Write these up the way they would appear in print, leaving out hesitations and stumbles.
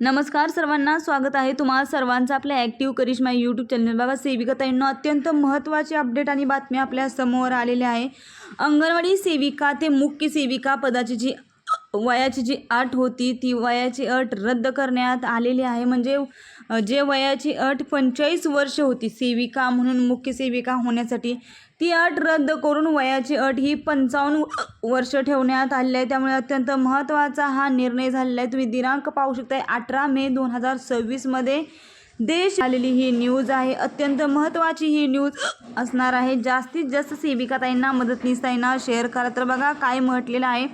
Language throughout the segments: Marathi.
नमस्कार सर्वांना, स्वागत आहे तुम्हाला सर्वांचं आपल्या ॲक्टिव्ह करिश्मा यूट्यूब चॅनल. बघा, सेविकाताईंनो अत्यंत महत्त्वाची अपडेट आणि बातमी आपल्या समोर आलेली आहे. अंगणवाडी सेविका ते मुख्य सेविका पदाची वयाची जी अट होती ती वयाची अट रद्द करण्यात आलेली आहे. म्हणजे जे वयाची अट 45 वर्ष होती सेविका म्हणून मुख्य सेविका होण्यासाठी, ती अट रद्द करून वयाची अट ही 55 वर्ष ठेवण्यात आलेली आहे. त्यामुळे अत्यंत महत्त्वाचा हा निर्णय झालेला आहे. तुम्ही दिनांक पाहू शकता, 18 मे 2026 मध्ये देश आलेली ही न्यूज आहे. अत्यंत महत्त्वाची ही न्यूज असणार आहे. जास्तीत जास्त सेविकाताईंना, मदतनीसताईंना शेअर करा. तर बघा काय म्हटलेलं आहे.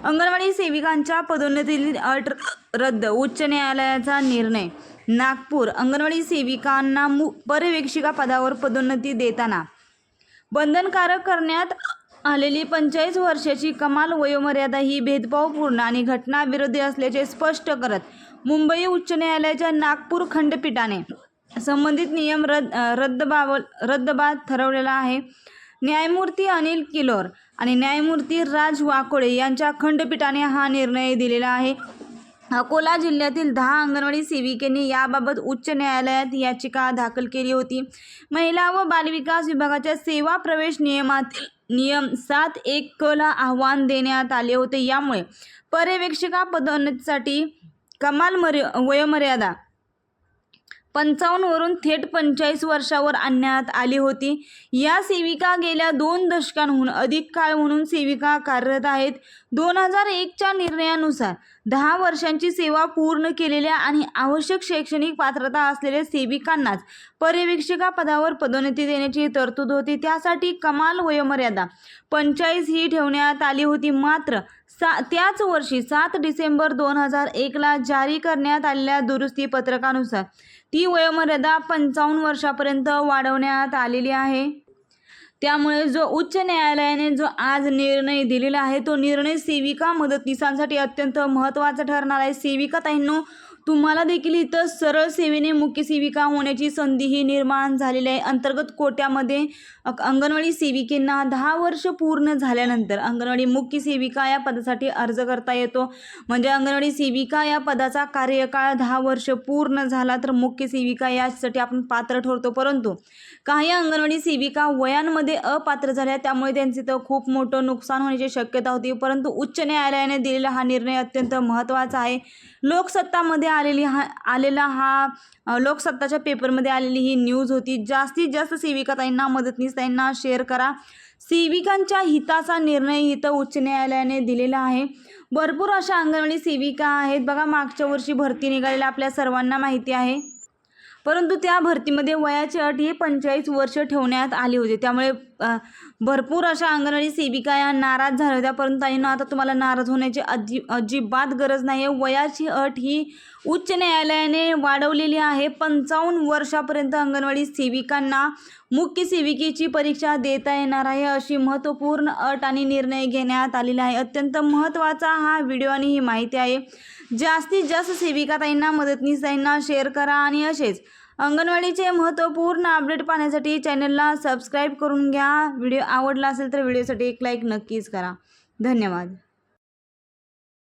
अंगणवाडी सेविकांच्या पदोन्नतीतील अट रद्द, उच्च न्यायालयाचा निर्णय. नागपूर. अंगणवाडी सेविकांना पर्यवेक्षिका पदावर पदोन्नती देताना बंधनकारक करण्यात आलेली 45 वर्षाची कमाल वयोमर्यादा ही भेदभावपूर्ण आणि घटनाविरोधी असल्याचे स्पष्ट करत मुंबई उच्च न्यायालयाच्या नागपूर खंडपीठाने संबंधित नियम रद्दबाद ठरवलेला आहे. न्यायमूर्ती अनिल किलोर आणि न्यायमूर्ती राज वाकोडे यांच्या खंडपीठाने हा निर्णय दिलेला आहे. अकोला जिल्ह्यातील 10 अंगणवाडी सेविकांनी याबाबत उच्च न्यायालयात याचिका दाखल केली होती. महिला व बालविकास विभागाच्या सेवा प्रवेश नियमातील नियम 7(1) क ला आव्हान देण्यात आले होते. यामुळे पर्यवेक्षिका पदोन्नतीसाठी कमाल वयोमर्यादा 55 वरून थेट 45 वर्षावर आणण्यात आली होती. या सेविका गेल्या 2 दशकांहून अधिक काळ म्हणून सेविका कार्यरत आहेत. 2001 च्या निर्णयानुसार 10 वर्षांची सेवा पूर्ण केलेल्या आणि आवश्यक शैक्षणिक पात्रता असलेल्या सेविकांनाच पर्यवेक्षिका पदावर पदोन्नती देण्याची तरतूद होती. त्यासाठी कमाल वयोमर्यादा 45 ही ठेवण्यात आली होती. मात्र त्याच वर्षी 7 डिसेंबर 2001 ला जारी करण्यात आलेल्या दुरुस्ती पत्रकानुसार ती वयोमर्यादा 55 वर्षापर्यंत वाढवण्यात आलेली आहे. त्यामुळे जो उच्च न्यायालयाने जो आज निर्णय दिलेला आहे तो निर्णय सेविका मदतनीसांसाठी अत्यंत महत्त्वाचा ठरणार आहे. सेविकाताईंनो, तुम्हाला देखील इथं सरळ सेवेने मुख्य सेविका होण्याची संधीही निर्माण झालेली आहे. अंतर्गत कोट्यामध्ये अंगणवाडी सेविकेंना 10 वर्ष पूर्ण झाल्यानंतर अंगणवाडी मुख्य सेविका या पदासाठी अर्ज करता येतो. म्हणजे अंगणवाडी सेविका या पदाचा कार्यकाळ 10 वर्ष पूर्ण झाला तर मुख्य सेविका यासाठी आपण पात्र ठरतो. परंतु काही अंगणवाडी सेविका वयांमध्ये अपात्र झाल्या, त्यामुळे त्यांचे तर खूप मोठं नुकसान होण्याची शक्यता होती. परंतु उच्च न्यायालयाने दिलेला हा निर्णय अत्यंत महत्त्वाचा आहे. लोकसत्तामध्ये लोकसत्ताच्या पेपरमध्ये आलेली ही न्यूज होती. जास्तीत जास्त सेविकाताईंना, मदतनीसताईंना शेअर करा. सेविकांच्या हिताचा निर्णय इथं उच्च न्यायालयाने दिलेला आहे. भरपूर अशा अंगणवाडी सेविका आहेत. बघा, मागच्या वर्षी भरती निघालेला आपल्या सर्वांना माहिती आहे. परंतु त्या भरतीमध्ये वयाची अट ही 45 वर्ष ठेवण्यात आली होती. त्यामुळे भरपूर अशा अंगणवाडी सेविका या नाराज झाल्या होत्या. परंतु ताईंनो, आता तुम्हाला नाराज होण्याची अजिबात गरज नाही आहे. वयाची अट ही उच्च न्यायालयाने वाढवलेली आहे. 55 वर्षापर्यंत अंगणवाडी सेविकांना मुख्य सेविकेची परीक्षा देता येणार आहे, अशी महत्त्वपूर्ण अट आणि निर्णय घेण्यात आलेला आहे. अत्यंत महत्त्वाचा हा व्हिडिओ आणि ही माहिती आहे. जास्तीत जास्त सेविकाताईंना, मदतनीसताईंना शेअर करा आणि असेच अंगणवाडीचे महत्त्वपूर्ण अपडेट पाहण्यासाठी चॅनलला सबस्क्राईब करून घ्या. व्हिडिओ आवडला असेल तर व्हिडिओसाठी एक लाईक नक्कीच करा. धन्यवाद.